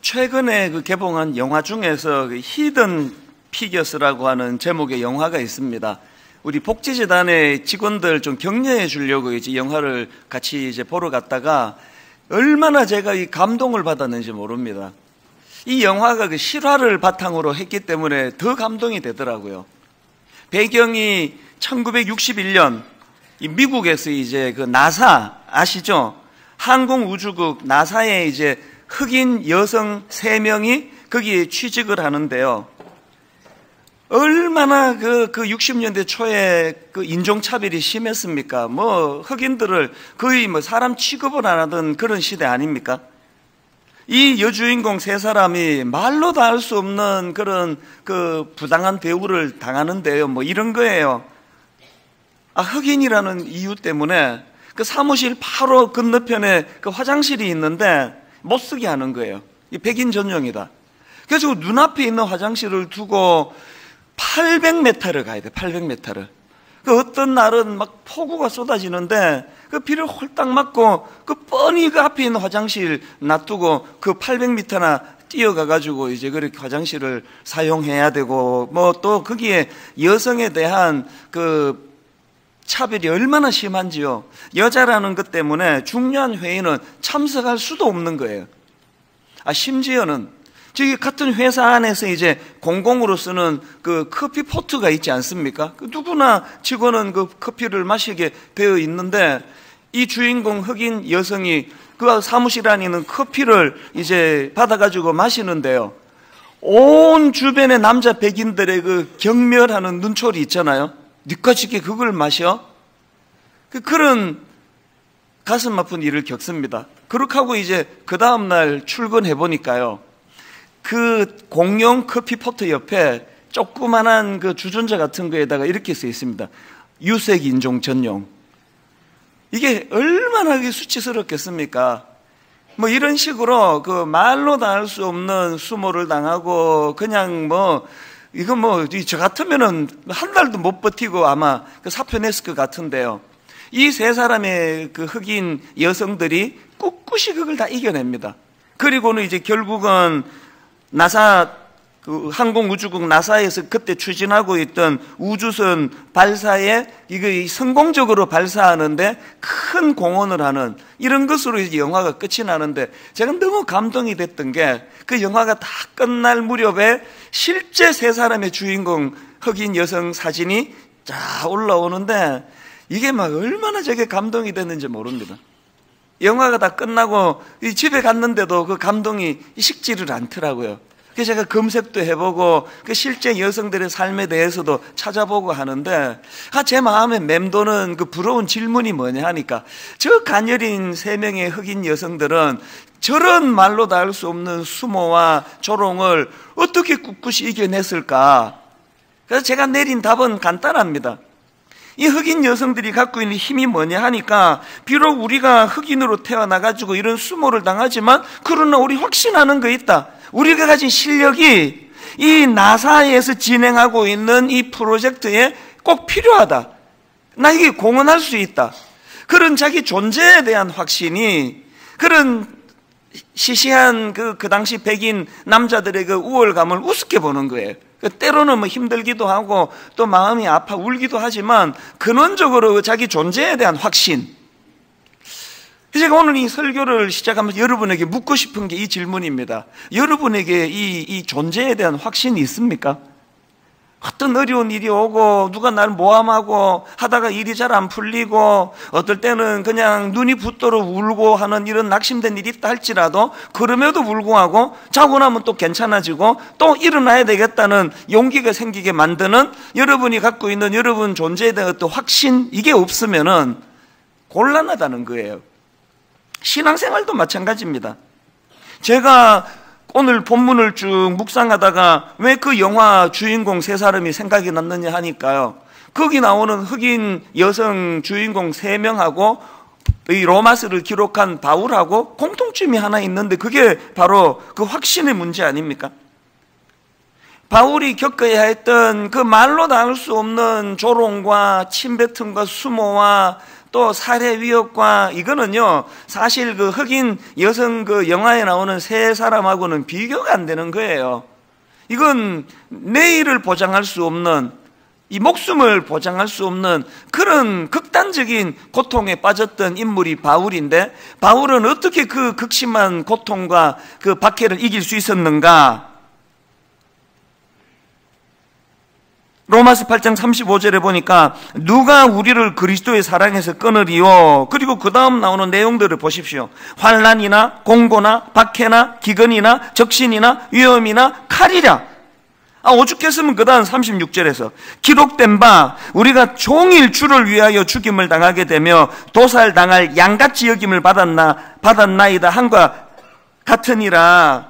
최근에 개봉한 영화 중에서 히든 피겨스라고 하는 제목의 영화가 있습니다. 우리 복지재단의 직원들 좀 격려해 주려고 이제 영화를 같이 이제 보러 갔다가 얼마나 제가 이 감동을 받았는지 모릅니다. 이 영화가 실화를 바탕으로 했기 때문에 더 감동이 되더라고요. 배경이 1961년 미국에서 이제 나사 아시죠? 항공우주국 나사에 이제 흑인 여성 3명이 거기에 취직을 하는데요. 얼마나 그 60년대 초에 인종차별이 심했습니까? 흑인들을 거의 사람 취급을 안 하던 그런 시대 아닙니까? 이 여주인공 3사람이 말로 다 할 수 없는 그런 부당한 대우를 당하는데요. 이런 거예요. 흑인이라는 이유 때문에 사무실 바로 건너편에 화장실이 있는데 못 쓰게 하는 거예요. 이 백인 전용이다. 그래서 눈앞에 있는 화장실을 두고 800m를 가야 돼. 800m를. 어떤 날은 폭우가 쏟아지는데 비를 홀딱 맞고 뻔히 앞에 있는 화장실 놔두고 800m나 뛰어가가지고 이제 그렇게 화장실을 사용해야 되고 또 거기에 여성에 대한 차별이 얼마나 심한지요. 여자라는 것 때문에 중요한 회의는 참석할 수도 없는 거예요. 심지어는 저기 같은 회사 안에서 이제 공공으로 쓰는 커피 포트가 있지 않습니까? 누구나 직원은 커피를 마시게 되어 있는데 이 주인공 흑인 여성이 사무실 안에 있는 커피를 이제 받아가지고 마시는데요. 온 주변의 남자 백인들의 경멸하는 눈초리 있잖아요. 니까짓게 그걸 마셔? 그런 가슴 아픈 일을 겪습니다. 그렇게 하고 이제 그 다음날 출근해 보니까요. 공용 커피 포트 옆에 조그만한 주전자 같은 거에다가 이렇게 써 있습니다. 유색 인종 전용. 이게 얼마나 수치스럽겠습니까? 이런 식으로 말로 다 할 수 없는 수모를 당하고 그냥 저 같으면은 한 달도 못 버티고 아마 사표 냈을 것 같은데요. 이 3사람의 흑인 여성들이 꿋꿋이 그걸 다 이겨냅니다. 그리고는 이제 결국은 나사 항공우주국 나사에서 그때 추진하고 있던 우주선 발사에 이거 성공적으로 발사하는데 큰 공헌을 하는 이런 것으로 이제 영화가 끝이 나는데 제가 너무 감동이 됐던 게 영화가 다 끝날 무렵에 실제 3사람의 주인공 흑인 여성 사진이 쫙 올라오는데 이게 얼마나 저게 감동이 됐는지 모릅니다. 영화가 다 끝나고 집에 갔는데도 감동이 식지를 않더라고요. 그래서 제가 검색도 해보고 실제 여성들의 삶에 대해서도 찾아보고 하는데 제 마음에 맴도는 부러운 질문이 뭐냐 하니까 저 가녀린 3명의 흑인 여성들은 저런 말로 다 할 수 없는 수모와 조롱을 어떻게 꿋꿋이 이겨냈을까? 그래서 제가 내린 답은 간단합니다. 이 흑인 여성들이 갖고 있는 힘이 뭐냐 하니까 비록 우리가 흑인으로 태어나가지고 이런 수모를 당하지만 그러나 우리 확신하는 거 있다. 우리가 가진 실력이 이 나사에서 진행하고 있는 이 프로젝트에 꼭 필요하다. 나 이게 공헌할 수 있다. 그런 자기 존재에 대한 확신이 그런 시시한 그 당시 백인 남자들의 우월감을 우습게 보는 거예요. 때로는 힘들기도 하고 또 마음이 아파 울기도 하지만 근원적으로 자기 존재에 대한 확신. 제가 오늘 이 설교를 시작하면서 여러분에게 묻고 싶은 게 이 질문입니다. 여러분에게 이 존재에 대한 확신이 있습니까? 어떤 어려운 일이 오고 누가 날 모함하고 하다가 일이 잘 안 풀리고 어떨 때는 그냥 눈이 붓도록 울고 하는 이런 낙심된 일이 있다 할지라도 그럼에도 불구하고 자고 나면 또 괜찮아지고 또 일어나야 되겠다는 용기가 생기게 만드는 여러분이 갖고 있는 여러분 존재에 대한 어떤 확신, 이게 없으면은 곤란하다는 거예요. 신앙생활도 마찬가지입니다. 제가 오늘 본문을 쭉 묵상하다가 왜 그 영화 주인공 3사람이 생각이 났느냐 하니까요. 거기 나오는 흑인 여성 주인공 3명하고 이 로마서를 기록한 바울하고 공통점이 하나 있는데 그게 바로 그 확신의 문제 아닙니까? 바울이 겪어야 했던 그 말로 다 할 수 없는 조롱과 침뱉음과 수모와 또 살해 위협과 이거는요, 사실 그 흑인 여성 그 영화에 나오는 세 사람하고는 비교가 안 되는 거예요. 이건 내일을 보장할 수 없는, 이 목숨을 보장할 수 없는 그런 극단적인 고통에 빠졌던 인물이 바울인데, 바울은 어떻게 그 극심한 고통과 그 박해를 이길 수 있었는가? 로마서 8장 35절에 보니까 누가 우리를 그리스도의 사랑에서 끊으리요? 그리고 그 다음 나오는 내용들을 보십시오. 환난이나 공고나 박해나 기근이나 적신이나 위험이나 칼이랴. 오죽했으면 그 다음 36절에서 기록된 바 우리가 종일 주를 위하여 죽임을 당하게 되며 도살당할 양같이 여김을 받았나이다 한과 같으니라.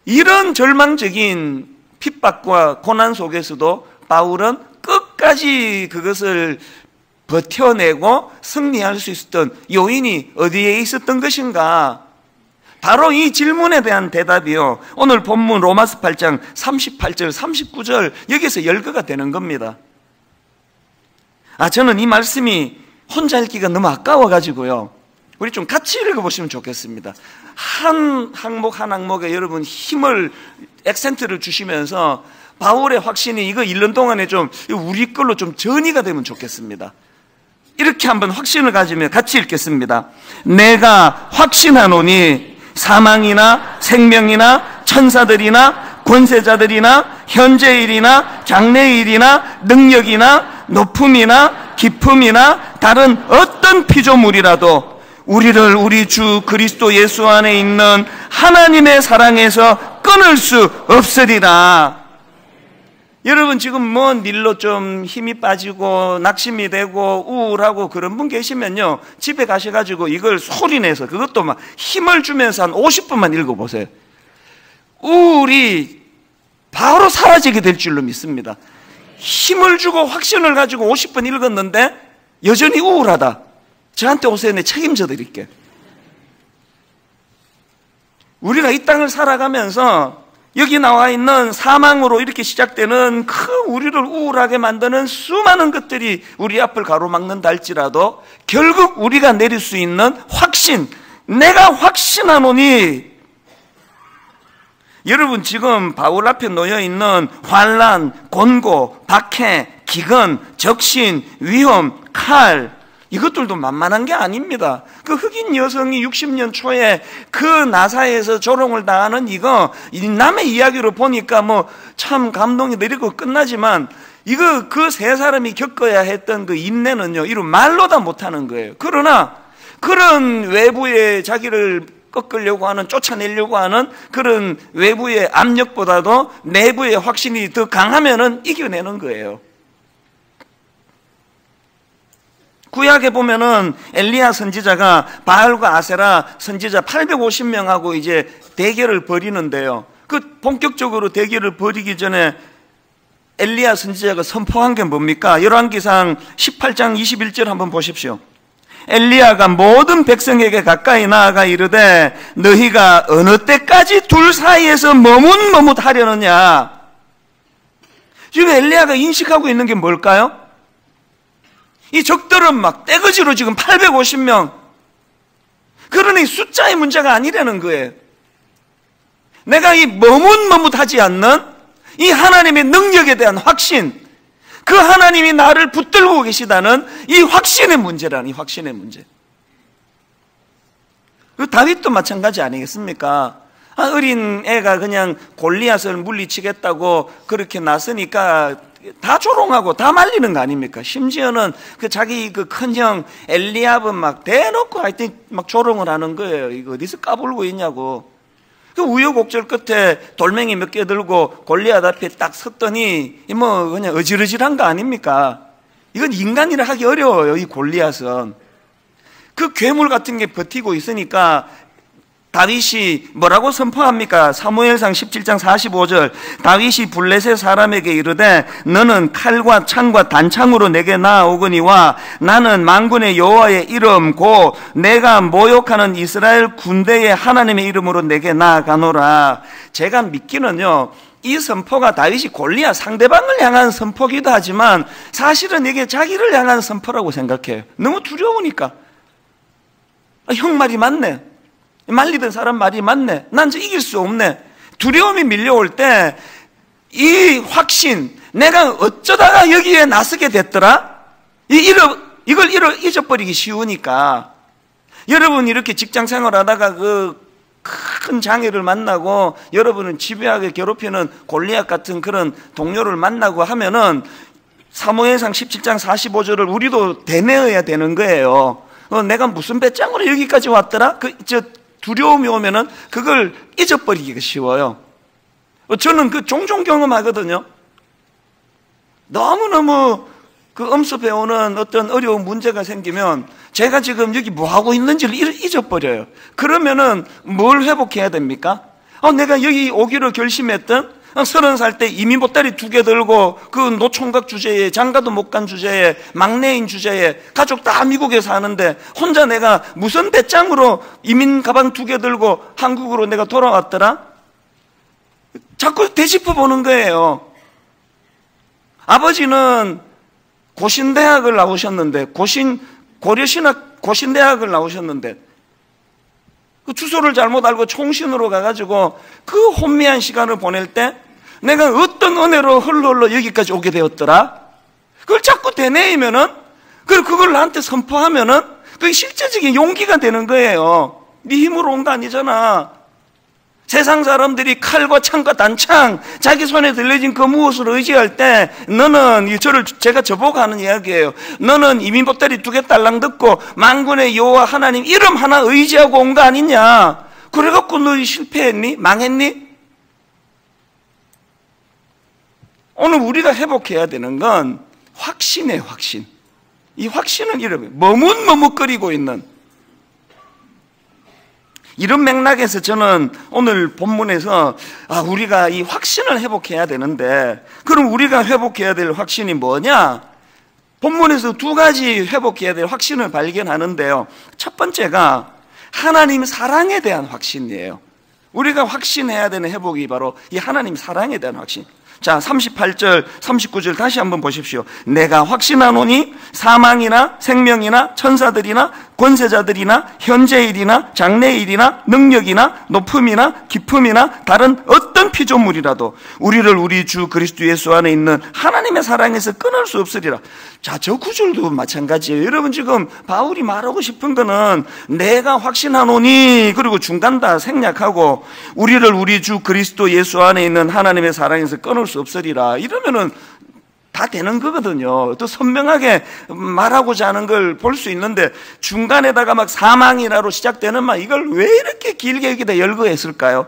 이런 절망적인 핍박과 고난 속에서도 바울은 끝까지 그것을 버텨내고 승리할 수 있었던 요인이 어디에 있었던 것인가? 바로 이 질문에 대한 대답이요, 오늘 본문 로마서 8장 38절 39절 여기서 열거가 되는 겁니다. 저는 이 말씀이 혼자 읽기가 너무 아까워가지고요, 우리 좀 같이 읽어보시면 좋겠습니다. 한 항목 한 항목에 여러분 힘을, 액센트를 주시면서 바울의 확신이 이거 읽는 동안에 좀 우리 걸로 좀 전이가 되면 좋겠습니다. 이렇게 한번 확신을 가지며 같이 읽겠습니다. 내가 확신하노니 사망이나 생명이나 천사들이나 권세자들이나 현재일이나 장래일이나 능력이나 높음이나 깊음이나 다른 어떤 피조물이라도 우리를 우리 주 그리스도 예수 안에 있는 하나님의 사랑에서 끊을 수 없으리라. 여러분 지금 뭔 일로 좀 힘이 빠지고 낙심이 되고 우울하고 그런 분 계시면요, 집에 가셔가지고 이걸 소리내서, 그것도 막 힘을 주면서 한 50분만 읽어보세요. 우울이 바로 사라지게 될 줄로 믿습니다. 힘을 주고 확신을 가지고 50분 읽었는데 여전히 우울하다, 저한테 오세요. 내 책임져 드릴게. 우리가 이 땅을 살아가면서 여기 나와 있는 사망으로 이렇게 시작되는 우리를 우울하게 만드는 수많은 것들이 우리 앞을 가로막는다 할지라도 결국 우리가 내릴 수 있는 확신, 내가 확신하노니. 여러분 지금 바울 앞에 놓여있는 환난, 곤고, 박해, 기근, 적신, 위험, 칼, 이것들도 만만한 게 아닙니다. 그 흑인 여성이 60년 초에 그 나사에서 조롱을 당하는 이거, 남의 이야기로 보니까 뭐 참 감동이 내리고 끝나지만, 이거 그 세 사람이 겪어야 했던 그 인내는요, 이런 말로 다 못하는 거예요. 그러나 그런 외부의 자기를 꺾으려고 하는, 쫓아내려고 하는 그런 외부의 압력보다도 내부의 확신이 더 강하면은 이겨내는 거예요. 구약에 보면은 엘리야 선지자가 바알과 아세라 선지자 850명하고 이제 대결을 벌이는데요, 그 본격적으로 대결을 벌이기 전에 엘리야 선지자가 선포한 게 뭡니까? 열왕기상 18장 21절 한번 보십시오. 엘리야가 모든 백성에게 가까이 나아가 이르되 너희가 어느 때까지 둘 사이에서 머뭇머뭇하려느냐. 지금 엘리야가 인식하고 있는 게 뭘까요? 이 적들은 막 떼거지로 지금 850명. 그러니 숫자의 문제가 아니라는 거예요. 내가 이 머뭇머뭇하지 않는 이 하나님의 능력에 대한 확신, 그 하나님이 나를 붙들고 계시다는 이 확신의 문제라는, 이 확신의 문제. 그 다윗도 마찬가지 아니겠습니까? 어린 애가 그냥 골리앗을 물리치겠다고 그렇게 나서니까 다 조롱하고 다 말리는 거 아닙니까? 심지어는 그 자기 그 큰형 엘리압은 막 대놓고 하여튼 막 조롱을 하는 거예요. 이거 어디서 까불고 있냐고. 그 우여곡절 끝에 돌멩이 몇 개 들고 골리앗 앞에 딱 섰더니 뭐 그냥 어질어질한 거 아닙니까? 이건 인간이라 하기 어려워요. 이 골리앗은 그 괴물 같은 게 버티고 있으니까 다윗이 뭐라고 선포합니까? 사무엘상 17장 45절 다윗이 블레셋 사람에게 이르되 너는 칼과 창과 단창으로 내게 나아오거니와 나는 만군의 여호와의 이름 곧 내가 모욕하는 이스라엘 군대의 하나님의 이름으로 내게 나아가노라. 제가 믿기는요, 이 선포가 다윗이 골리앗 상대방을 향한 선포기도 하지만 사실은 이게 자기를 향한 선포라고 생각해요. 너무 두려우니까. 형 말이 맞네. 말리던 사람 말이 맞네. 난 저 이길 수 없네. 두려움이 밀려올 때 이 확신, 내가 어쩌다가 여기에 나서게 됐더라? 이걸 잊어버리기 쉬우니까. 여러분 이렇게 직장 생활하다가 그 큰 장애를 만나고 여러분은 집요하게 괴롭히는 골리앗 같은 그런 동료를 만나고 하면은 사무엘상 17장 45절을 우리도 되뇌어야 되는 거예요. 내가 무슨 배짱으로 여기까지 왔더라? 두려움이 오면은 그걸 잊어버리기가 쉬워요. 저는 그 종종 경험하거든요. 너무너무 그 엄습해 오는 어떤 어려운 문제가 생기면 제가 지금 여기 뭐 하고 있는지를 잊어버려요. 그러면은 뭘 회복해야 됩니까? 내가 여기 오기로 결심했던 30살 때 이민 보따리 2개 들고 그 노총각 주제에 장가도 못 간 주제에 막내인 주제에 가족 다 미국에 사는데 혼자 내가 무슨 배짱으로 이민 가방 2개 들고 한국으로 내가 돌아왔더라? 자꾸 되짚어 보는 거예요. 아버지는 고신대학을 나오셨는데 고려신학 고신대학을 나오셨는데 그 주소를 잘못 알고 총신으로 가가지고 그 혼미한 시간을 보낼 때 내가 어떤 은혜로 흘러 여기까지 오게 되었더라? 그걸 자꾸 되뇌이면은 그걸 나한테 선포하면은 그게 실제적인 용기가 되는 거예요. 네 힘으로 온 거 아니잖아. 세상 사람들이 칼과 창과 단창 자기 손에 들려진 그 무엇을 의지할 때 너는 제가 저보고 하는 이야기예요. 너는 이민 보따리 2개 딸랑 듣고 만군의 여호와 하나님 이름 하나 의지하고 온 거 아니냐? 그래갖고 너 실패했니? 망했니? 오늘 우리가 회복해야 되는 건 확신이에요. 확신. 이 확신은 이렇게 머뭇머뭇거리고 있는 이런 맥락에서 저는 오늘 본문에서 우리가 이 확신을 회복해야 되는데 그럼 우리가 회복해야 될 확신이 뭐냐? 본문에서 2가지 회복해야 될 확신을 발견하는데요. 첫 번째가 하나님 사랑에 대한 확신이에요. 우리가 확신해야 되는 회복이 바로 이 하나님 사랑에 대한 확신. 자, 38절, 39절 다시 한번 보십시오. 내가 확신하노니 사망이나 생명이나 천사들이나 권세자들이나 현재일이나 장래일이나 능력이나 높음이나 깊음이나 다른 어떤 피조물이라도 우리를 우리 주 그리스도 예수 안에 있는 하나님의 사랑에서 끊을 수 없으리라. 자, 저 구절도 마찬가지예요. 여러분 지금 바울이 말하고 싶은 거는 내가 확신하노니 그리고 중간 다 생략하고 우리를 우리 주 그리스도 예수 안에 있는 하나님의 사랑에서 끊을 수 없으리라. 이러면은 다 되는 거거든요. 또 선명하게 말하고자 하는 걸 볼 수 있는데 중간에다가 막 사망이라로 시작되는 말 이걸 왜 이렇게 길게 여기다 열거했을까요?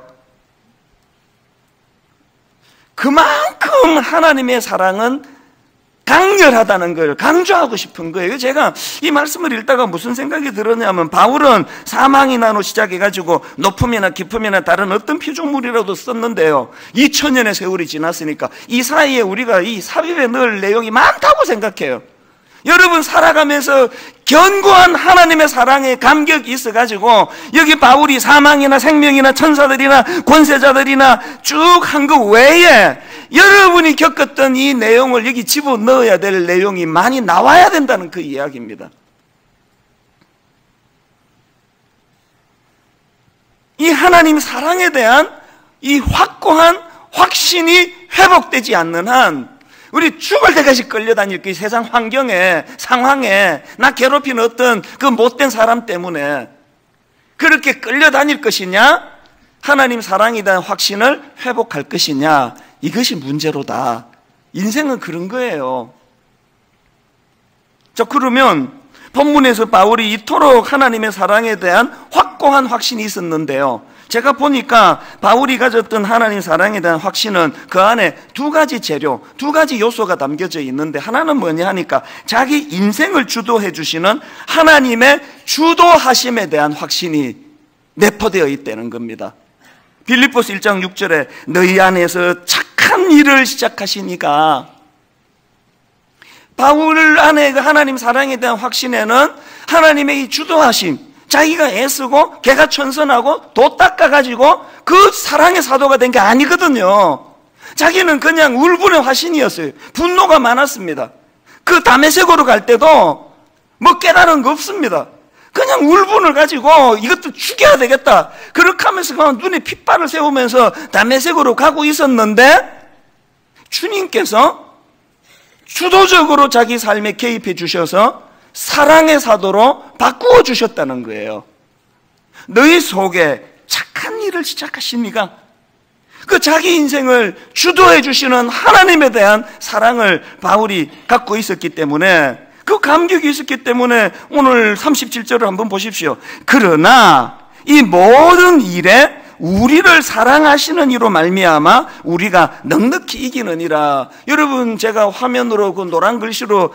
그만큼 하나님의 사랑은 강렬하다는 걸 강조하고 싶은 거예요. 제가 이 말씀을 읽다가 무슨 생각이 들었냐면 바울은 사망이나로 시작해가지고 높음이나 깊음이나 다른 어떤 피조물이라도 썼는데요. 2000년의 세월이 지났으니까 이 사이에 우리가 이 삽입에 넣을 내용이 많다고 생각해요. 여러분 살아가면서 견고한 하나님의 사랑에 감격이 있어가지고 여기 바울이 사망이나 생명이나 천사들이나 권세자들이나 쭉 한 거 외에 여러분이 겪었던 이 내용을 여기 집어넣어야 될 내용이 많이 나와야 된다는 그 이야기입니다. 이 하나님 사랑에 대한 이 확고한 확신이 회복되지 않는 한 우리 죽을 때까지 끌려다닐 그 세상 환경에 상황에 나 괴롭히는 어떤 그 못된 사람 때문에 그렇게 끌려다닐 것이냐 하나님 사랑에 대한 확신을 회복할 것이냐 이것이 문제로다. 인생은 그런 거예요. 자, 그러면 본문에서 바울이 이토록 하나님의 사랑에 대한 확고한 확신이 있었는데요. 제가 보니까 바울이 가졌던 하나님 사랑에 대한 확신은 그 안에 2가지 재료, 2가지 요소가 담겨져 있는데 하나는 뭐냐 하니까 자기 인생을 주도해 주시는 하나님의 주도하심에 대한 확신이 내포되어 있다는 겁니다. 빌립보서 1장 6절에 너희 안에서 착한 일을 시작하시니까 바울 안에 그 하나님 사랑에 대한 확신에는 하나님의 이 주도하심 자기가 애쓰고 개가 천선하고 도 닦아가지고 그 사랑의 사도가 된 게 아니거든요. 자기는 그냥 울분의 화신이었어요. 분노가 많았습니다. 그 다메섹으로 갈 때도 뭐 깨달은 거 없습니다. 그냥 울분을 가지고 이것도 죽여야 되겠다. 그렇게 하면서 그냥 눈에 핏발을 세우면서 다메섹으로 가고 있었는데 주님께서 주도적으로 자기 삶에 개입해 주셔서 사랑의 사도로 바꾸어 주셨다는 거예요. 너희 속에 착한 일을 시작하신 이가 그 자기 인생을 주도해 주시는 하나님에 대한 사랑을 바울이 갖고 있었기 때문에, 그 감격이 있었기 때문에 오늘 37절을 한번 보십시오. 그러나 이 모든 일에 우리를 사랑하시는 이로 말미암아 우리가 넉넉히 이기느니라. 여러분, 제가 화면으로 그 노란 글씨로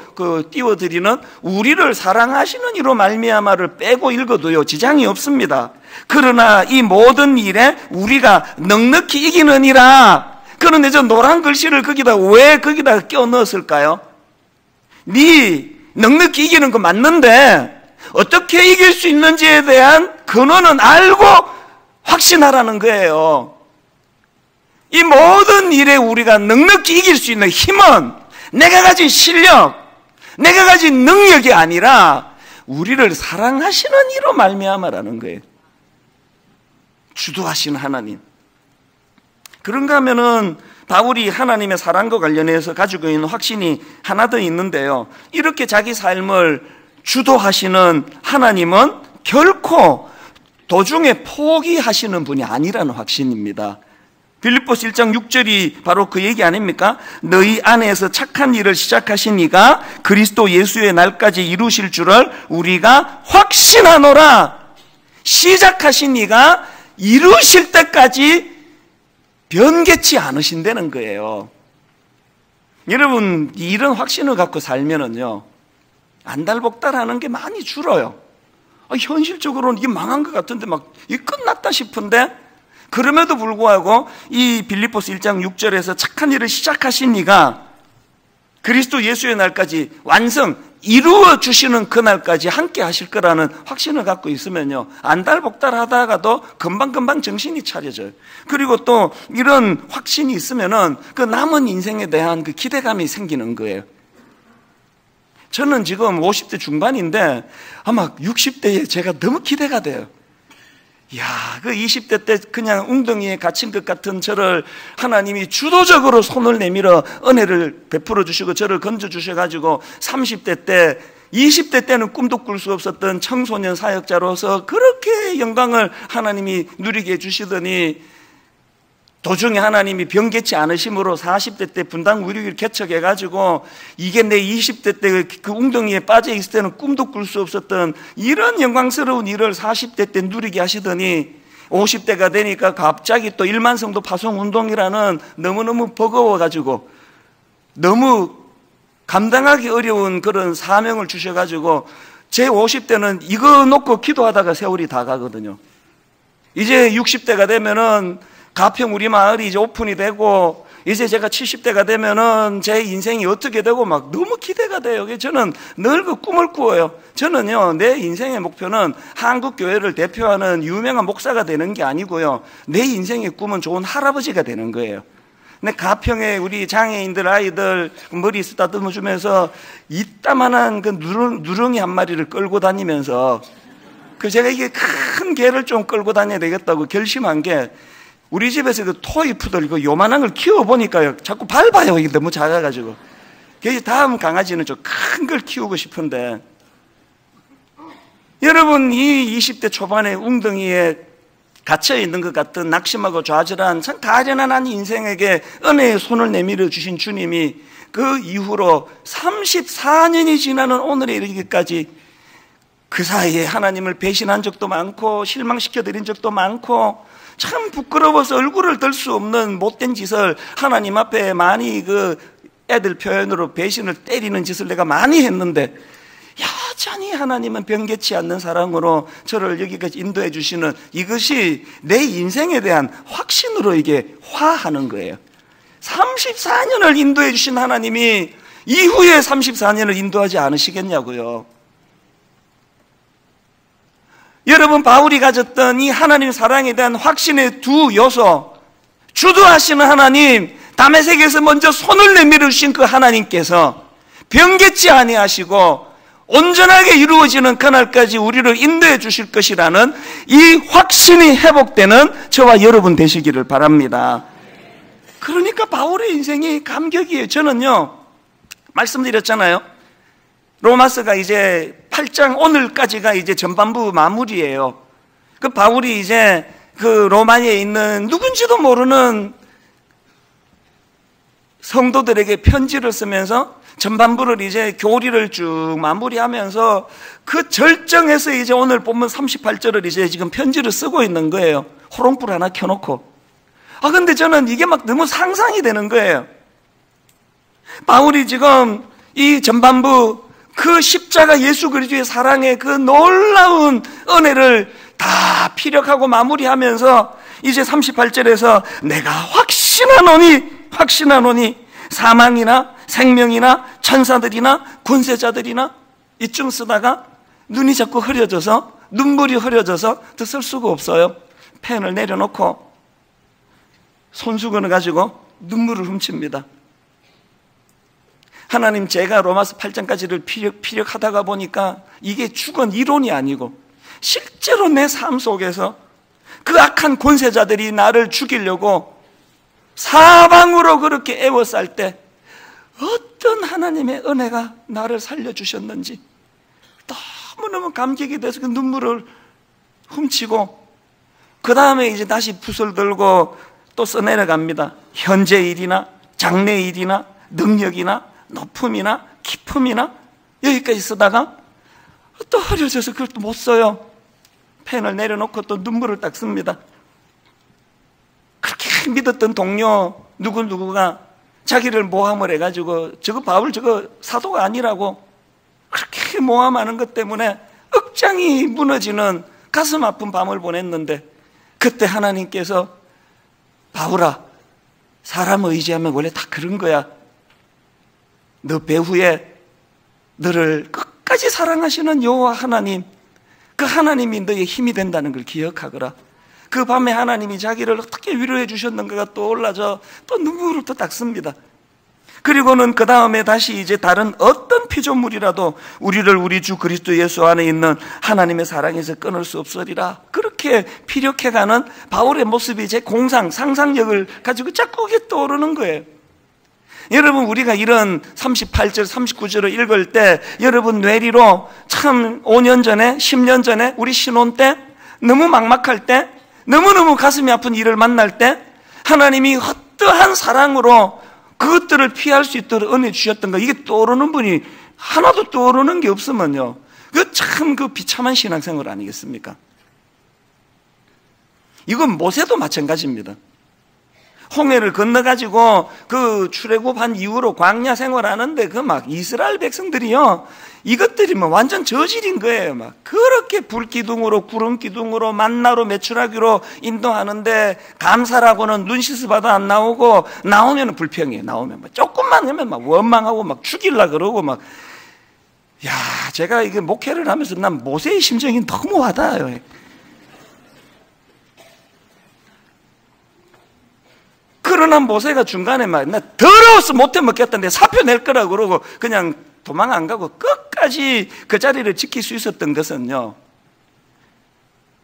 띄워드리는 우리를 사랑하시는 이로 말미암아를 빼고 읽어도요 지장이 없습니다. 그러나 이 모든 일에 우리가 넉넉히 이기느니라. 그런데 저 노란 글씨를 왜 거기다 끼워 넣었을까요? 넉넉히 이기는 거 맞는데 어떻게 이길 수 있는지에 대한 근원은 알고 확신하라는 거예요. 이 모든 일에 우리가 넉넉히 이길 수 있는 힘은 내가 가진 실력, 내가 가진 능력이 아니라 우리를 사랑하시는 이로 말미암아라는 거예요. 주도하시는 하나님. 그런가 하면은 바울이 하나님의 사랑과 관련해서 가지고 있는 확신이 하나 더 있는데요, 이렇게 자기 삶을 주도하시는 하나님은 결코 도중에 포기하시는 분이 아니라는 확신입니다. 빌립보서 1장 6절이 바로 그 얘기 아닙니까? 너희 안에서 착한 일을 시작하신 이가 그리스도 예수의 날까지 이루실 줄을 우리가 확신하노라. 시작하신 이가 이루실 때까지 변개치 않으신다는 거예요. 여러분, 이런 확신을 갖고 살면은요 안달복달하는 게 많이 줄어요. 현실적으로는 이게 망한 것 같은데 이게 끝났다 싶은데, 그럼에도 불구하고 이 빌립보서 1장 6절에서 착한 일을 시작하신 이가 그리스도 예수의 날까지 완성 이루어 주시는 그날까지 함께 하실 거라는 확신을 갖고 있으면요 안달복달 하다가도 금방금방 정신이 차려져요. 그리고 또 이런 확신이 있으면은 그 남은 인생에 대한 그 기대감이 생기는 거예요. 저는 지금 50대 중반인데 아마 60대에 제가 너무 기대가 돼요. 그 20대 때 그냥 웅덩이에 갇힌 것 같은 저를 하나님이 주도적으로 손을 내밀어 은혜를 베풀어 주시고 저를 건져 주셔가지고 30대 때, 20대 때는 꿈도 꿀 수 없었던 청소년 사역자로서 그렇게 영광을 하나님이 누리게 해주시더니 도중에 하나님이 변개치 않으심으로 40대 때 분당 의료기를 개척해가지고 이게 내 20대 때 그 웅덩이에 빠져 있을 때는 꿈도 꿀 수 없었던 이런 영광스러운 일을 40대 때 누리게 하시더니 50대가 되니까 갑자기 또 1만 성도 파송 운동이라는 너무너무 버거워가지고 너무 감당하기 어려운 그런 사명을 주셔가지고 제 50대는 이거 놓고 기도하다가 세월이 다 가거든요. 이제 60대가 되면은 가평 우리 마을이 이제 오픈이 되고 이제 제가 70대가 되면은 제 인생이 어떻게 되고 너무 기대가 돼요. 저는 늘 그 꿈을 꾸어요. 저는요 내 인생의 목표는 한국 교회를 대표하는 유명한 목사가 되는 게 아니고요, 내 인생의 꿈은 좋은 할아버지가 되는 거예요. 근데 가평에 우리 장애인들 아이들 머리 쓰다듬어 주면서 이따만한 그 누렁이 한 마리를 끌고 다니면서 제가 이게 큰 개를 좀 끌고 다녀야 되겠다고 결심한 게, 우리 집에서 그 토이푸들 요만한 걸 키워보니까요 자꾸 밟아요. 이게 너무 작아가지고. 그래서 다음 강아지는 좀 큰 걸 키우고 싶은데, 여러분 이 20대 초반에 웅덩이에 갇혀있는 것 같은 낙심하고 좌절한 참 가련한 인생에게 은혜의 손을 내밀어 주신 주님이 그 이후로 34년이 지나는 오늘에 이르기까지 그 사이에 하나님을 배신한 적도 많고 실망시켜드린 적도 많고 참 부끄러워서 얼굴을 들 수 없는 못된 짓을 하나님 앞에 많이 애들 표현으로 배신을 때리는 짓을 내가 많이 했는데 여전히 하나님은 변개치 않는 사랑으로 저를 여기까지 인도해 주시는 이것이 내 인생에 대한 확신으로 이게 화하는 거예요. 34년을 인도해 주신 하나님이 이후에 34년을 인도하지 않으시겠냐고요. 여러분, 바울이 가졌던 이 하나님 사랑에 대한 확신의 두 요소, 주도하시는 하나님, 다메섹에서 먼저 손을 내밀어 주신 그 하나님께서 변개치 아니하시고 온전하게 이루어지는 그날까지 우리를 인도해 주실 것이라는 이 확신이 회복되는 저와 여러분 되시기를 바랍니다. 그러니까 바울의 인생이 감격이에요. 저는요, 말씀드렸잖아요. 로마서가 이제 8장 오늘까지가 이제 전반부 마무리예요. 그 바울이 이제 그 로마에 있는 누군지도 모르는 성도들에게 편지를 쓰면서 전반부를 이제 교리를 쭉 마무리하면서 그 절정에서 이제 오늘 본문 38절을 이제 지금 편지를 쓰고 있는 거예요. 호롱불 하나 켜놓고. 근데 저는 이게 막 너무 상상이 되는 거예요. 바울이 지금 이 전반부 그 십자가 예수 그리스도의 사랑의 그 놀라운 은혜를 다 피력하고 마무리하면서 이제 38절에서 내가 확신하노니 사망이나 생명이나 천사들이나 군세자들이나 이쯤 쓰다가 눈이 자꾸 흐려져서 눈물이 흐려져서 더 쓸 수가 없어요. 펜을 내려놓고 손수건을 가지고 눈물을 훔칩니다. 하나님, 제가 로마서 8장까지를 피력하다가 보니까 이게 죽은 이론이 아니고 실제로 내 삶 속에서 그 악한 권세자들이 나를 죽이려고 사방으로 그렇게 애워쌀 때 어떤 하나님의 은혜가 나를 살려주셨는지 너무너무 감격이 돼서 그 눈물을 훔치고 그 다음에 이제 다시 붓을 들고 또 써내려갑니다. 현재 일이나 장래 일이나 능력이나 높음이나 기품이나 여기까지 쓰다가 또 흐려져서 그걸 또 못 써요. 펜을 내려놓고 또 눈물을 딱 씁니다. 그렇게 믿었던 동료 누구가 자기를 모함을 해가지고 저거 바울 저거 사도가 아니라고 그렇게 모함하는 것 때문에 억장이 무너지는 가슴 아픈 밤을 보냈는데 그때 하나님께서 바울아, 사람을 의지하면 원래 다 그런 거야. 너 배후에 너를 끝까지 사랑하시는 여호와 하나님, 그 하나님이 너의 힘이 된다는 걸 기억하거라. 그 밤에 하나님이 자기를 어떻게 위로해 주셨는가가 떠올라져 또 눈물을 또 닦습니다. 그리고는 그 다음에 다시 이제 다른 어떤 피조물이라도 우리를 우리 주 그리스도 예수 안에 있는 하나님의 사랑에서 끊을 수 없으리라. 그렇게 피력해가는 바울의 모습이 제 상상력을 가지고 자꾸 이게 떠오르는 거예요. 여러분, 우리가 이런 38절, 39절을 읽을 때 여러분 뇌리로 참 5년 전에, 10년 전에 우리 신혼 때 너무 막막할 때 너무너무 가슴이 아픈 일을 만날 때 하나님이 어떠한 사랑으로 그것들을 피할 수 있도록 은혜 주셨던 거, 이게 떠오르는 분이 하나도 떠오르는 게 없으면요, 그 참 그 비참한 신앙생활 아니겠습니까? 이건 모세도 마찬가지입니다. 홍해를 건너가지고 그 출애굽한 이후로 광야 생활하는데 그 막 이스라엘 백성들이요, 이것들이 뭐 완전 저질인 거예요. 막 그렇게 불기둥으로 구름기둥으로 만나로 메추라기로 인도하는데 감사라고는 눈 씻어봐도 안 나오고 나오면 불평이에요. 나오면 막 조금만 하면 막 원망하고 막 죽일라 그러고 막. 야, 제가 이게 목회를 하면서 난 모세의 심정이 너무 와닿아요. 그러나 모세가 중간에 막 나 더러워서 못해 먹겠다는데 사표 낼 거라고 그러고 그냥 도망 안 가고 끝까지 그 자리를 지킬 수 있었던 것은요,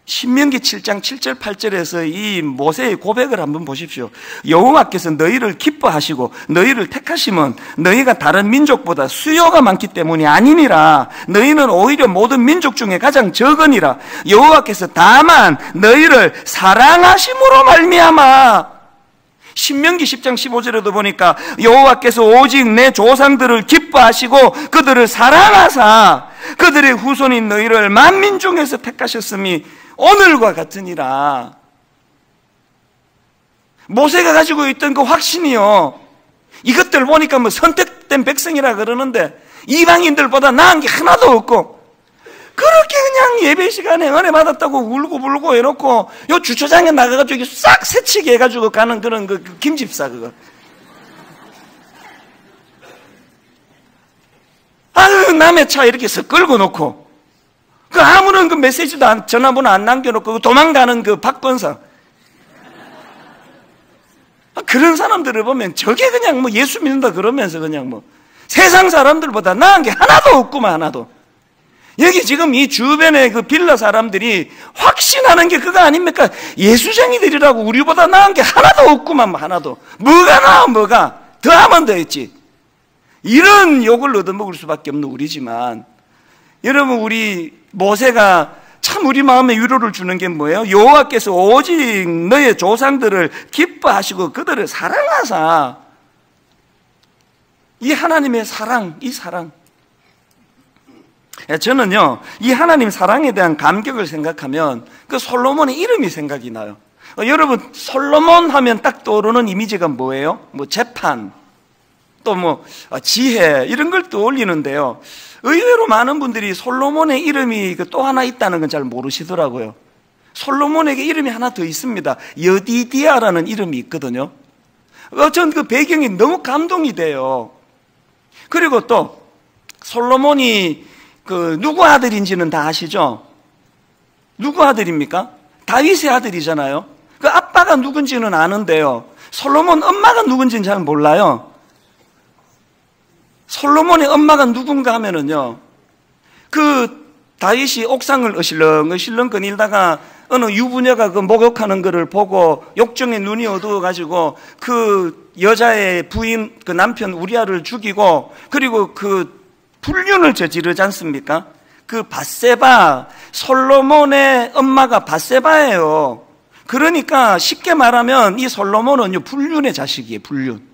신명기 7장 7절 8절에서 이 모세의 고백을 한번 보십시오. 여호와께서 너희를 기뻐하시고 너희를 택하시면 너희가 다른 민족보다 수요가 많기 때문이 아니니라. 너희는 오히려 모든 민족 중에 가장 적으니라. 여호와께서 다만 너희를 사랑하심으로 말미암아. 신명기 10장 15절에도 보니까 여호와께서 오직 내 조상들을 기뻐하시고 그들을 사랑하사 그들의 후손인 너희를 만민 중에서 택하셨음이 오늘과 같으니라. 모세가 가지고 있던 그 확신이요, 이것들 보니까 뭐 선택된 백성이라 그러는데 이방인들보다 나은 게 하나도 없고 그렇게 그냥 예배 시간에 은혜 받았다고 울고 불고 해놓고 요 주차장에 나가가지고 싹 새치게 해가지고 가는 그런 그 김집사 그거. 아유, 남의 차 이렇게 쓱 끌고 놓고 그 아무런 그 메시지도 전화번호 안 남겨놓고 도망가는 그 박권사. 그런 사람들을 보면 저게 그냥 뭐 예수 믿는다 그러면서 그냥 뭐 세상 사람들보다 나은 게 하나도 없구만, 하나도. 여기 지금 이 주변에 그 빌라 사람들이 확신하는 게 그거 아닙니까? 예수쟁이들이라고 우리보다 나은 게 하나도 없구만, 하나도. 뭐가 나아, 뭐가. 더 하면 더 했지. 이런 욕을 얻어먹을 수밖에 없는 우리지만, 여러분, 우리 모세가 참 우리 마음에 위로를 주는 게 뭐예요? 여호와께서 오직 너의 조상들을 기뻐하시고 그들을 사랑하사. 이 하나님의 사랑, 이 사랑. 저는요, 이 하나님 사랑에 대한 감격을 생각하면 그 솔로몬의 이름이 생각이 나요. 여러분, 솔로몬 하면 딱 떠오르는 이미지가 뭐예요? 뭐 재판, 또 뭐 지혜, 이런 걸 떠올리는데요. 의외로 많은 분들이 솔로몬의 이름이 또 하나 있다는 건 잘 모르시더라고요. 솔로몬에게 이름이 하나 더 있습니다. 여디디아라는 이름이 있거든요. 전 그 배경이 너무 감동이 돼요. 그리고 또 솔로몬이 그 누구 아들인지는 다 아시죠? 누구 아들입니까? 다윗의 아들이잖아요. 그 아빠가 누군지는 아는데요, 솔로몬 엄마가 누군지는 잘 몰라요. 솔로몬의 엄마가 누군가 하면은요, 그 다윗이 옥상을 어실렁 거닐다가 어느 유부녀가 그 목욕하는 거를 보고 욕정에 눈이 어두워가지고 그 여자의 부인, 그 남편 우리아를 죽이고, 그리고 그 불륜을 저지르지 않습니까? 그 밧세바, 솔로몬의 엄마가 밧세바예요. 그러니까 쉽게 말하면 이 솔로몬은 불륜의 자식이에요, 불륜.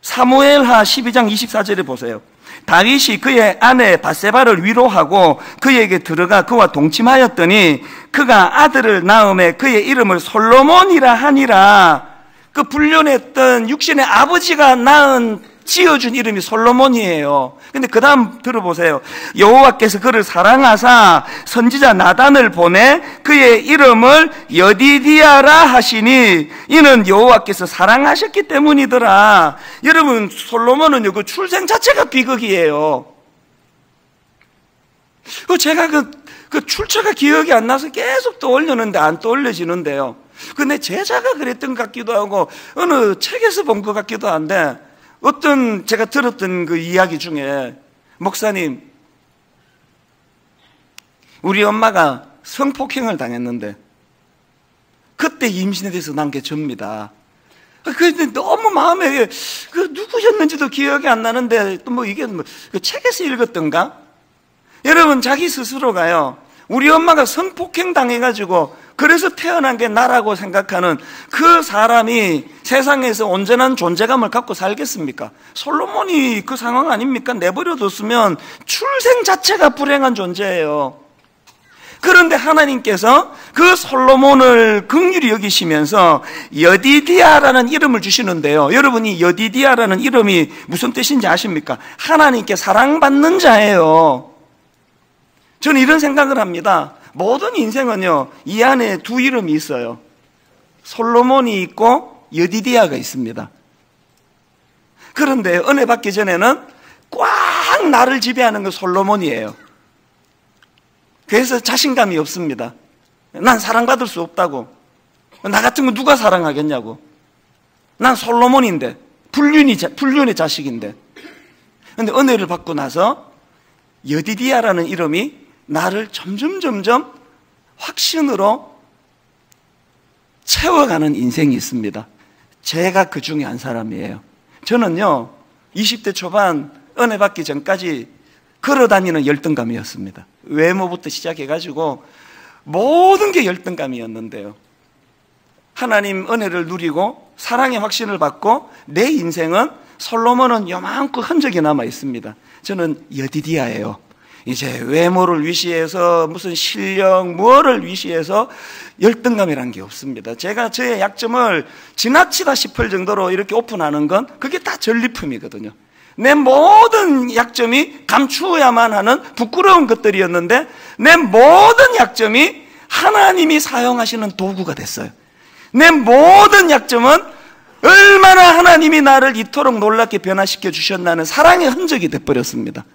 사무엘하 12장 24절에 보세요. 다윗이 그의 아내 밧세바를 위로하고 그에게 들어가 그와 동침하였더니 그가 아들을 낳음에 그의 이름을 솔로몬이라 하니라. 그 불륜했던 육신의 아버지가 낳은 지어준 이름이 솔로몬이에요. 근데 그 다음 들어보세요. 여호와께서 그를 사랑하사 선지자 나단을 보내 그의 이름을 여디디아라 하시니 이는 여호와께서 사랑하셨기 때문이더라. 여러분, 솔로몬은요, 그 출생 자체가 비극이에요. 제가 그 출처가 기억이 안 나서 계속 떠올렸는데 안 떠올려지는데요. 근데 제자가 그랬던 것 같기도 하고 어느 책에서 본 것 같기도 한데, 어떤 제가 들었던 그 이야기 중에, 목사님, 우리 엄마가 성폭행을 당했는데 그때 임신에 대해서 난 게 접니다. 그런데 너무 마음에, 그 누구였는지도 기억이 안 나는데 또 뭐 이게 뭐 그 책에서 읽었던가? 여러분, 자기 스스로가요, 우리 엄마가 성폭행 당해가지고 그래서 태어난 게 나라고 생각하는 그 사람이 세상에서 온전한 존재감을 갖고 살겠습니까? 솔로몬이 그 상황 아닙니까? 내버려뒀으면 출생 자체가 불행한 존재예요. 그런데 하나님께서 그 솔로몬을 긍휼히 여기시면서 여디디아라는 이름을 주시는데요, 여러분이 여디디아라는 이름이 무슨 뜻인지 아십니까? 하나님께 사랑받는 자예요. 저는 이런 생각을 합니다. 모든 인생은요, 이 안에 두 이름이 있어요. 솔로몬이 있고 여디디아가 있습니다. 그런데 은혜 받기 전에는 꽉 나를 지배하는 건 솔로몬이에요. 그래서 자신감이 없습니다. 난 사랑받을 수 없다고. 나 같은 거 누가 사랑하겠냐고. 난 솔로몬인데, 불륜의 자식인데. 그런데 은혜를 받고 나서 여디디아라는 이름이 나를 점점 확신으로 채워가는 인생이 있습니다. 제가 그 중에 한 사람이에요. 저는요, 20대 초반 은혜 받기 전까지 걸어다니는 열등감이었습니다. 외모부터 시작해가지고 모든 게 열등감이었는데요, 하나님 은혜를 누리고 사랑의 확신을 받고 내 인생은, 솔로몬은 요만큼 흔적이 남아 있습니다. 저는 여디디아예요. 이제 외모를 위시해서 무슨 실력 뭐를 위시해서 열등감이란 게 없습니다. 제가 저의 약점을 지나치다 싶을 정도로 이렇게 오픈하는 건 그게 다 전리품이거든요. 내 모든 약점이 감추어야만 하는 부끄러운 것들이었는데 내 모든 약점이 하나님이 사용하시는 도구가 됐어요. 내 모든 약점은 얼마나 하나님이 나를 이토록 놀랍게 변화시켜 주셨나는 사랑의 흔적이 돼버렸습니다.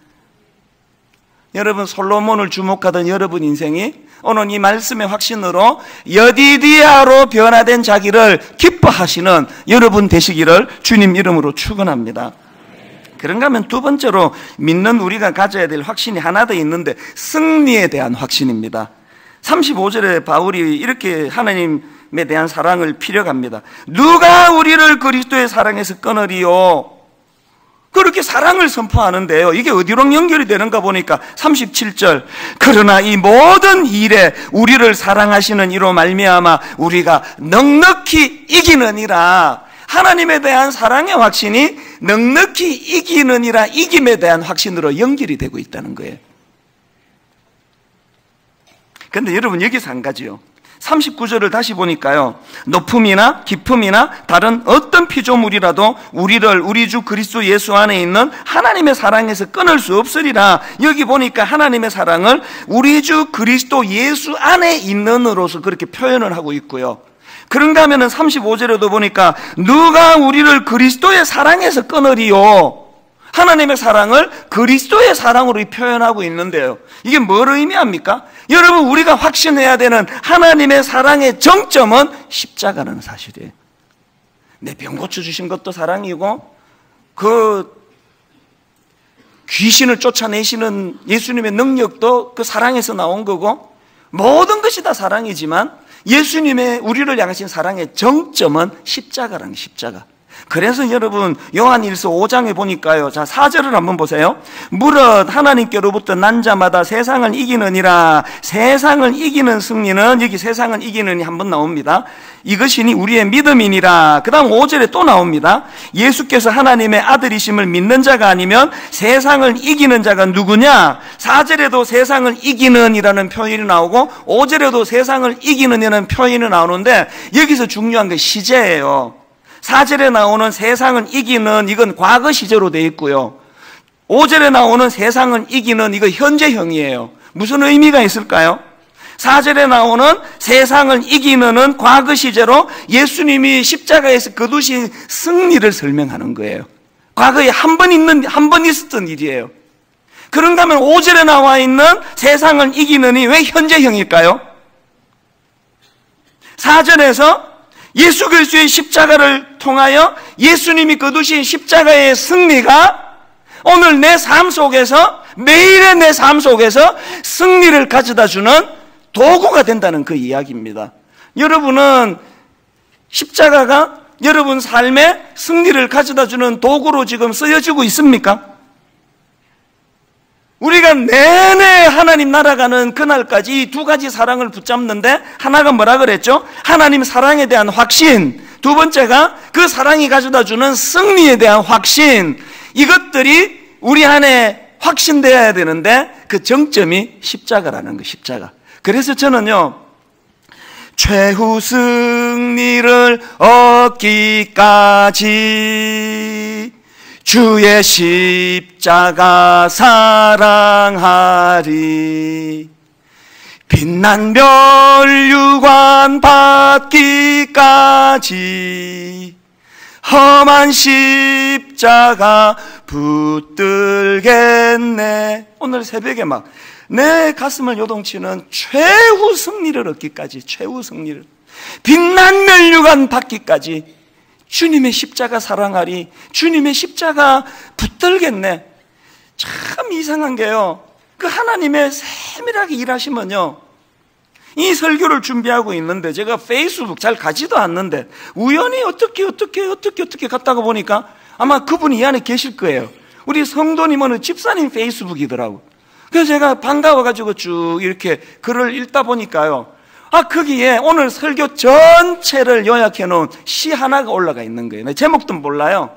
여러분, 솔로몬을 주목하던 여러분 인생이 오늘 이 말씀의 확신으로 여디디아로 변화된 자기를 기뻐하시는 여러분 되시기를 주님 이름으로 축원합니다. 그런가 하면 두 번째로 믿는 우리가 가져야 될 확신이 하나 더 있는데, 승리에 대한 확신입니다. 35절에 바울이 이렇게 하나님에 대한 사랑을 피력합니다. 누가 우리를 그리스도의 사랑에서 끊으리요? 그렇게 사랑을 선포하는데요, 이게 어디로 연결이 되는가 보니까 37절, 그러나 이 모든 일에 우리를 사랑하시는 이로 말미암아 우리가 넉넉히 이기느니라. 하나님에 대한 사랑의 확신이 넉넉히 이기느니라, 이김에 대한 확신으로 연결이 되고 있다는 거예요. 그런데 여러분, 여기서 한 가지요, 39절을 다시 보니까요, 높음이나 깊음이나 다른 어떤 피조물이라도 우리 주 그리스도 예수 안에 있는 하나님의 사랑에서 끊을 수 없으리라. 여기 보니까 하나님의 사랑을 우리 주 그리스도 예수 안에 있는으로서 그렇게 표현을 하고 있고요. 그런가 하면은 35절에도 보니까 누가 우리를 그리스도의 사랑에서 끊으리요? 하나님의 사랑을 그리스도의 사랑으로 표현하고 있는데요, 이게 뭘 의미합니까? 여러분, 우리가 확신해야 되는 하나님의 사랑의 정점은 십자가라는 사실이에요. 내 병 고쳐주신 것도 사랑이고, 그 귀신을 쫓아내시는 예수님의 능력도 그 사랑에서 나온 거고, 모든 것이 다 사랑이지만 예수님의 우리를 향하신 사랑의 정점은 십자가라는 십자가. 그래서 여러분, 요한일서 5장에 보니까요, 자 4절을 한번 보세요. 무릇 하나님께로부터 난 자마다 세상을 이기느니라. 세상을 이기는 승리는, 여기 세상을 이기느니 한번 나옵니다. 이것이니 우리의 믿음이니라. 그 다음 5절에 또 나옵니다. 예수께서 하나님의 아들이심을 믿는 자가 아니면 세상을 이기는 자가 누구냐? 4절에도 세상을 이기는이라는 표현이 나오고 5절에도 세상을 이기는이라는 표현이 나오는데, 여기서 중요한 게 시제예요. 4절에 나오는 세상은 이기는, 이건 과거 시제로 되어 있고요, 5절에 나오는 세상은 이기는, 이거 현재형이에요. 무슨 의미가 있을까요? 4절에 나오는 세상을 이기는은 과거 시제로 예수님이 십자가에서 거두신 승리를 설명하는 거예요. 과거에 한 번 있었던 일이에요. 그런가 하면 5절에 나와 있는 세상을 이기는이 왜 현재형일까요? 4절에서 예수 그리스도의 십자가를 통하여 예수님이 거두신 십자가의 승리가 오늘 내 삶 속에서, 매일의 내 삶 속에서 승리를 가져다 주는 도구가 된다는 그 이야기입니다. 여러분은 십자가가 여러분 삶에 승리를 가져다 주는 도구로 지금 쓰여지고 있습니까? 우리가 내내 하나님 날아가는 그날까지 이 두 가지 사랑을 붙잡는데, 하나가 뭐라 그랬죠? 하나님 사랑에 대한 확신, 두 번째가 그 사랑이 가져다 주는 승리에 대한 확신, 이것들이 우리 안에 확신되어야 되는데 그 정점이 십자가라는 거, 십자가. 그래서 저는요, 최후 승리를 얻기까지 주의 십자가 사랑하리, 빛난 면류관 받기까지 험한 십자가 붙들겠네. 오늘 새벽에 막 내 가슴을 요동치는 최후 승리를 얻기까지, 최후 승리를, 빛난 면류관 받기까지 주님의 십자가 사랑하리, 주님의 십자가 붙들겠네. 참 이상한 게요, 그 하나님의 세밀하게 일하시면요, 이 설교를 준비하고 있는데 제가 페이스북 잘 가지도 않는데 우연히 어떻게 갔다가 보니까 아마 그분이 이 안에 계실 거예요. 우리 성도님은 집사님 페이스북이더라고. 그래서 제가 반가워가지고 쭉 이렇게 글을 읽다 보니까요, 거기에 오늘 설교 전체를 요약해 놓은 시 하나가 올라가 있는 거예요. 제목도 몰라요.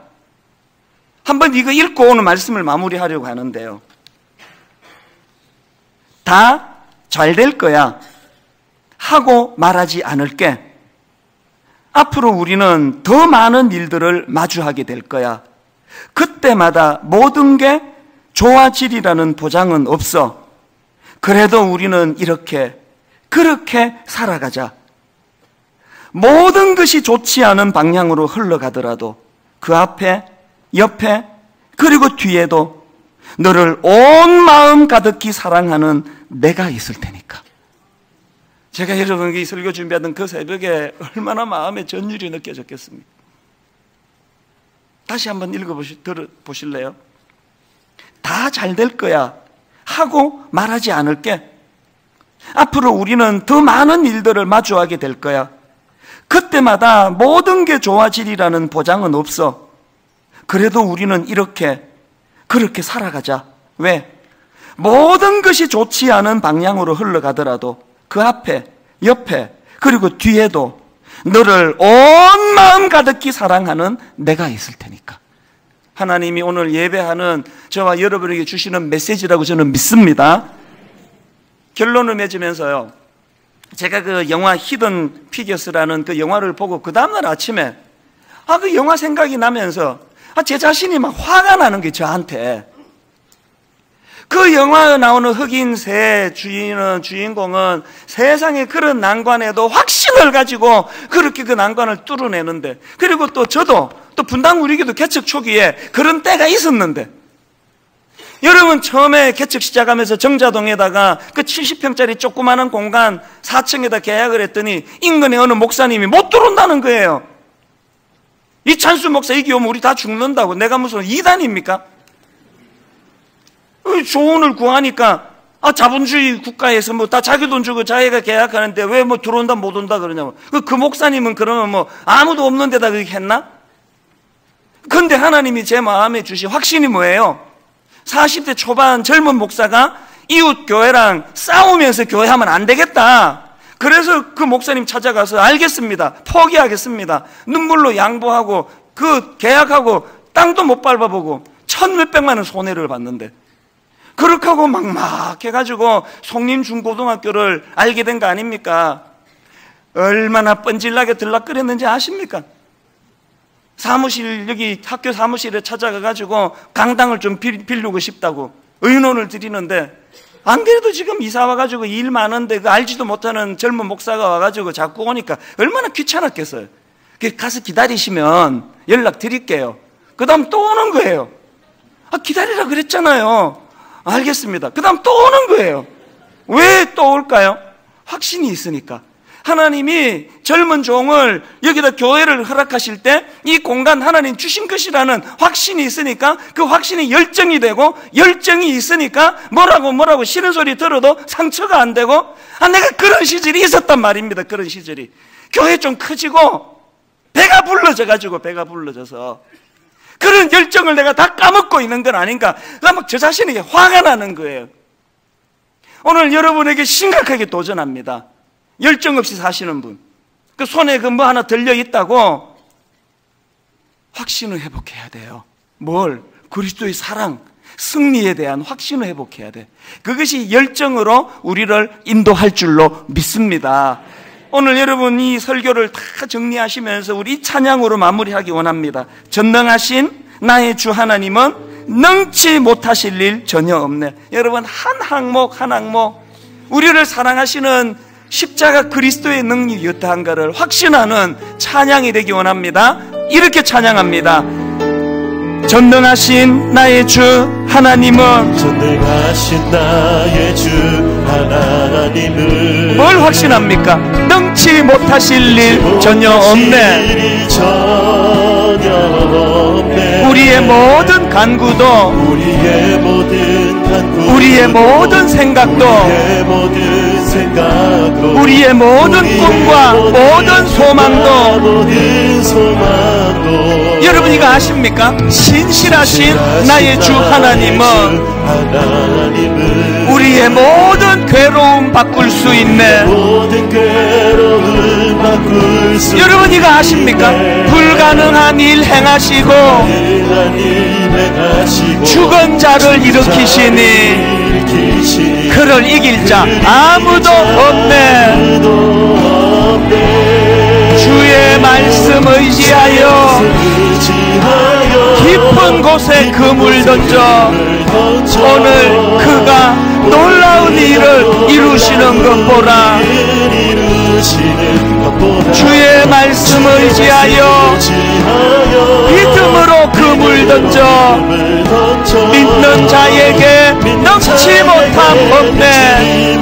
한번 이거 읽고 오늘 말씀을 마무리하려고 하는데요, 다 잘 될 거야 하고 말하지 않을게. 앞으로 우리는 더 많은 일들을 마주하게 될 거야. 그때마다 모든 게 좋아지리라는 보장은 없어. 그래도 우리는 그렇게 살아가자. 모든 것이 좋지 않은 방향으로 흘러가더라도 그 앞에, 옆에, 그리고 뒤에도 너를 온 마음 가득히 사랑하는 내가 있을 테니까. 제가 여러분에게 이 설교 준비하던 그 새벽에 얼마나 마음의 전율이 느껴졌겠습니까? 다시 한번 들어보실래요? 다 잘 될 거야 하고 말하지 않을게. 앞으로 우리는 더 많은 일들을 마주하게 될 거야. 그때마다 모든 게 좋아지리라는 보장은 없어. 그래도 우리는 그렇게 살아가자. 왜? 모든 것이 좋지 않은 방향으로 흘러가더라도 그 앞에, 옆에, 그리고 뒤에도 너를 온 마음 가득히 사랑하는 내가 있을 테니까. 하나님이 오늘 예배하는 저와 여러분에게 주시는 메시지라고 저는 믿습니다. 결론을 맺으면서요, 제가 그 영화 히든 피겨스라는 그 영화를 보고 그 다음날 아침에 그 영화 생각이 나면서 제 자신이 막 화가 나는 게 저한테. 그 영화에 나오는 흑인 새 주인공은 세상에 그런 난관에도 확신을 가지고 그렇게 그 난관을 뚫어내는데, 그리고 또 저도 또 분당 우리교도 개척 초기에 그런 때가 있었는데, 여러분 처음에 개척 시작하면서 정자동에다가 그 70평짜리 조그마한 공간 4층에다 계약을 했더니 인근의 어느 목사님이 못 들어온다는 거예요. 이찬수 목사 여기 오면 우리 다 죽는다고. 내가 무슨 이단입니까? 조언을 구하니까 자본주의 국가에서 뭐 다 자기 돈 주고 자기가 계약하는데 왜 뭐 들어온다 못 온다 그러냐고. 그 목사님은 그러면 뭐 아무도 없는 데다 그렇게 했나? 근데 하나님이 제 마음에 주신 확신이 뭐예요? 40대 초반 젊은 목사가 이웃 교회랑 싸우면서 교회하면 안 되겠다. 그래서 그 목사님 찾아가서 알겠습니다, 포기하겠습니다, 눈물로 양보하고 그 계약하고 땅도 못 밟아보고 1,몇백만 원 손해를 봤는데, 그렇게 하고 막 해가지고 송림중고등학교를 알게 된 거 아닙니까? 얼마나 뻔질나게 들락거렸는지 아십니까? 여기 학교 사무실에 찾아가가지고 강당을 좀 빌리고 싶다고 의논을 드리는데, 안 그래도 지금 이사 와가지고 일 많은데 그 알지도 못하는 젊은 목사가 와가지고 자꾸 오니까 얼마나 귀찮았겠어요. 가서 기다리시면 연락 드릴게요. 그 다음 또 오는 거예요. 기다리라 그랬잖아요. 알겠습니다. 그 다음 또 오는 거예요. 왜 또 올까요? 확신이 있으니까. 하나님이 젊은 종을 여기다 교회를 허락하실 때 이 공간 하나님 주신 것이라는 확신이 있으니까, 그 확신이 열정이 되고, 열정이 있으니까 뭐라고 싫은 소리 들어도 상처가 안 되고, 내가 그런 시절이 있었단 말입니다. 그런 시절이. 교회 좀 커지고 배가 불러져서 그런 열정을 내가 다 까먹고 있는 건 아닌가. 막 저 자신에게 화가 나는 거예요. 오늘 여러분에게 심각하게 도전합니다. 열정 없이 사시는 분, 그 손에 그 뭐 하나 들려 있다고 확신을 회복해야 돼요. 뭘? 그리스도의 사랑, 승리에 대한 확신을 회복해야 돼. 그것이 열정으로 우리를 인도할 줄로 믿습니다. 오늘 여러분 이 설교를 다 정리하시면서 우리 찬양으로 마무리하기 원합니다. 전능하신 나의 주 하나님은 능치 못하실 일 전혀 없네. 여러분 한 항목 한 항목 우리를 사랑하시는 십자가 그리스도의 능력이 어떠한가를 확신하는 찬양이 되기 원합니다. 이렇게 찬양합니다. 전능하신 나의 주 하나님은, 전능하신 나의 주 하나님은 뭘 확신합니까? 능치 못하실 일 전혀 없네. 우리의 모든 간구도, 우리의 모든 생각도, 우리의 모든 꿈과 모든 소망도, 여러분 이거 아십니까? 신실하신 나의 주 하나님은 우리의 모든 괴로움 바꿀 수 있네. 여러분 이거 아십니까? 불가능한 일 행하시고 죽은 자를 일으키시니 그를 이길 자 아무도 없네. 주의 말씀 의지하여 깊은 곳에 그물 던져 오늘 그가 놀라운 일을 이루시는 것 보라. 주의 말씀 의지하여 믿음으로 그물 금을 던져 믿는 자에게 넘치 못함 없네.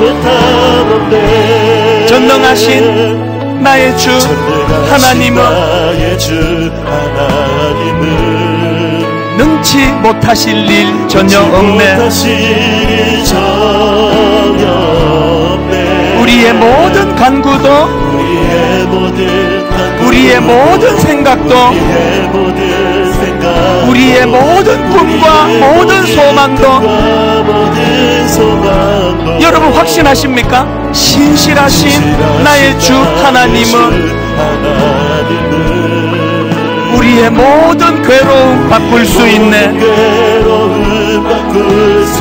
전능하신 나의 주 하나님은 능치 못하실 일 전혀 없네. 우리의 모든 간구도, 우리의 모든 생각도, 우리의 모든 꿈과 모든 소망도 여러분 확신하십니까? 신실하신 나의 주 하나님은 우리의 모든 괴로움 바꿀 수 있네.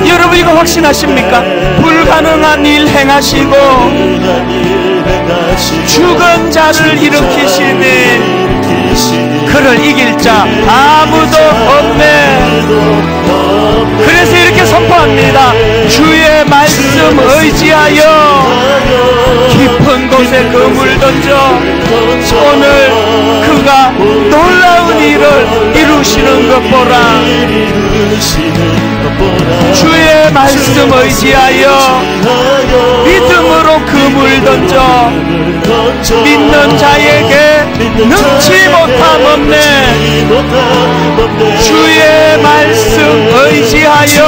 여러분 이거 확신하십니까? 불가능한 일 행하시고 죽은 자를 일으키시니 그를 이길 자 아무도 없네. 그래서 이렇게 선포합니다. 주의 말씀 의지하여 깊은 곳에 금을 던져 오늘 그가 놀라운 일을 이루시는 것 보라. 주의 말씀 의지하여 믿음으로 금을 던져 믿는 자에게 능치 못함 없네. 주의 말씀 의지하여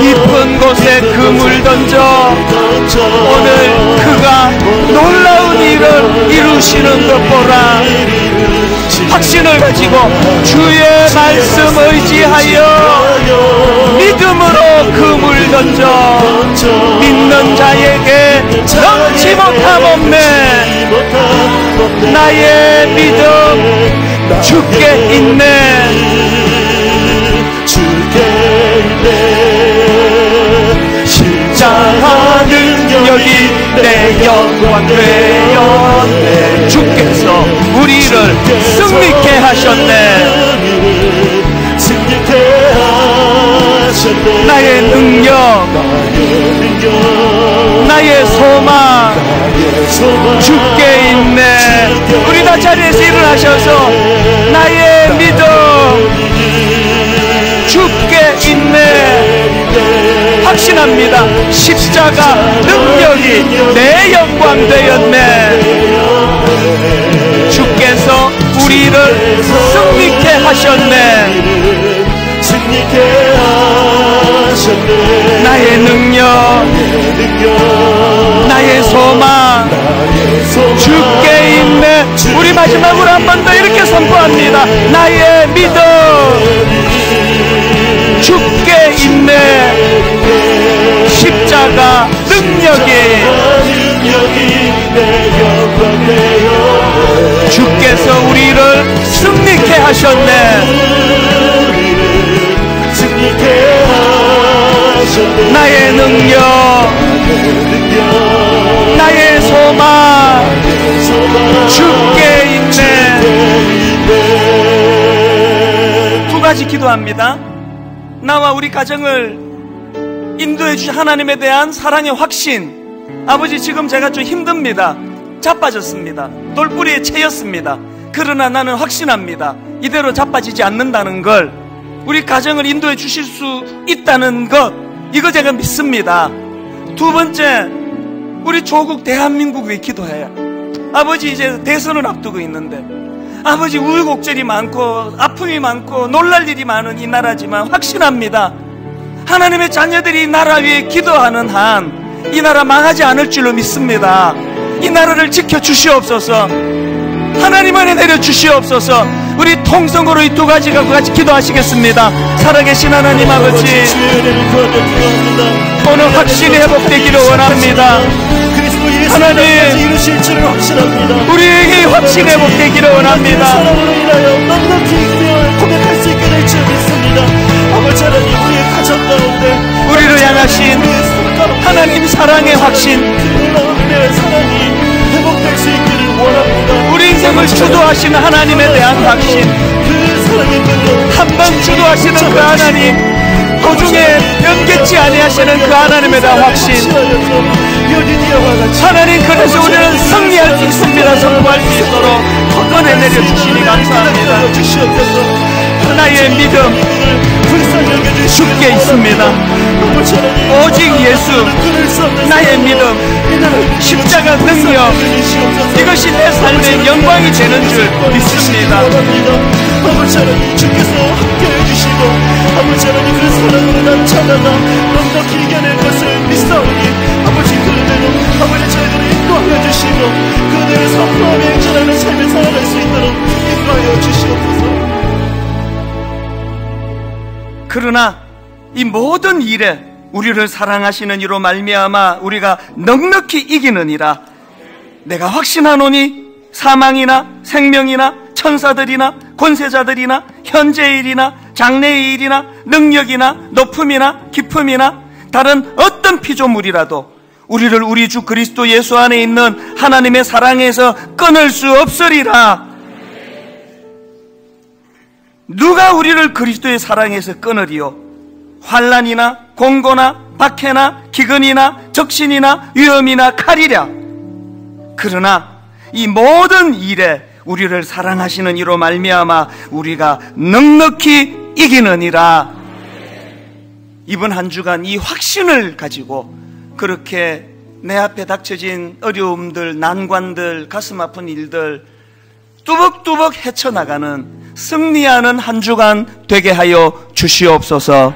깊은 곳에 금을 던져 오늘 그가 놀라운 일을 이루시는 것 보라. 확신을 가지고 주의 말씀 의지하여 믿음으로 금을 던져 믿는 자에게 넘치 못함 없네. 나의 믿음 주께 있네. 십자가 능력이 내 영광 되었네. 주께서 우리를 승리케 하셨네. 나의 능력, 나의 소망 주께 있네. 우리 다 자리에서 일어나셔서 나의 믿음 주께 있네. 확신합니다. 십자가 능력이 내 영광 되었네. 주께서 우리를 승리케 하셨네. 나의 능력, 나의 소망 주께 있네. 우리 마지막으로 한 번 더 이렇게 선포합니다. 나의 믿음 주께 있네. 십자가 능력이 주께서 우리를 승리케 하셨네. 나의 능력, 나의 소망 주께 있네. 두 가지 기도합니다. 나와 우리 가정을 인도해 주신 하나님에 대한 사랑의 확신. 아버지, 지금 제가 좀 힘듭니다. 자빠졌습니다. 돌뿌리에 채였습니다. 그러나 나는 확신합니다. 이대로 자빠지지 않는다는 걸, 우리 가정을 인도해 주실 수 있다는 것, 이거 제가 믿습니다. 두 번째, 우리 조국 대한민국 위해 기도해요. 아버지, 이제 대선을 앞두고 있는데 아버지, 우여곡절이 많고 아픔이 많고 놀랄 일이 많은 이 나라지만 확신합니다. 하나님의 자녀들이 이 나라 위해 기도하는 한 이 나라 망하지 않을 줄로 믿습니다. 이 나라를 지켜주시옵소서. 하나님 안에 내려주시옵소서. 우리 통성으로 이 두 가지가 같이 기도하시겠습니다. 살아계신 하나님 아버지, 오늘 확신이 회복되기를 원합니다. 하나님, 우리에게 확신이 회복되기를 원합니다. 우리를 향하신 하나님 사랑의 확신, 우리 인생을 주도하시는 하나님에 대한 확신, 한 번 주도하시는 그 하나님, 도중에 변개치 아니하시는 그 하나님에 대한 확신. 하나님, 그래서 우리는 승리할 수 있습니다. 선포할 수 있도록 꺼내내려 주시니 감사합니다. 나의 믿음 주께 있습니다. 오직 예수, 나의 믿음, 십자가 능력, 이것이 내 삶의 영광이 되는 줄 믿습니다. 아버지 하나님 주께서 함께해 주시고 아버지 하나님 그 사랑으로 난 찾아가 넉넉히 이겨낼 것을 믿사오니 아버지 그대로 아버지 저희들을 인도하여 주시고 그대를 선포하며 행전하는 삶을 살아갈 수 있도록 인도하여 주시옵소서. 그러나 이 모든 일에 우리를 사랑하시는 이로 말미암아 우리가 넉넉히 이기느니라. 내가 확신하노니 사망이나 생명이나 천사들이나 권세자들이나 현재의 일이나 장래의 일이나 능력이나 높음이나 깊음이나 다른 어떤 피조물이라도 우리를 우리 주 그리스도 예수 안에 있는 하나님의 사랑에서 끊을 수 없으리라. 누가 우리를 그리스도의 사랑에서 끊으리요? 환난이나 공고나 박해나 기근이나 적신이나 위험이나 칼이랴. 그러나 이 모든 일에 우리를 사랑하시는 이로 말미암아 우리가 넉넉히 이기느니라. 이번 한 주간 이 확신을 가지고 그렇게 내 앞에 닥쳐진 어려움들, 난관들, 가슴 아픈 일들 뚜벅뚜벅 헤쳐나가는 승리하는 한 주간 되게 하여 주시옵소서.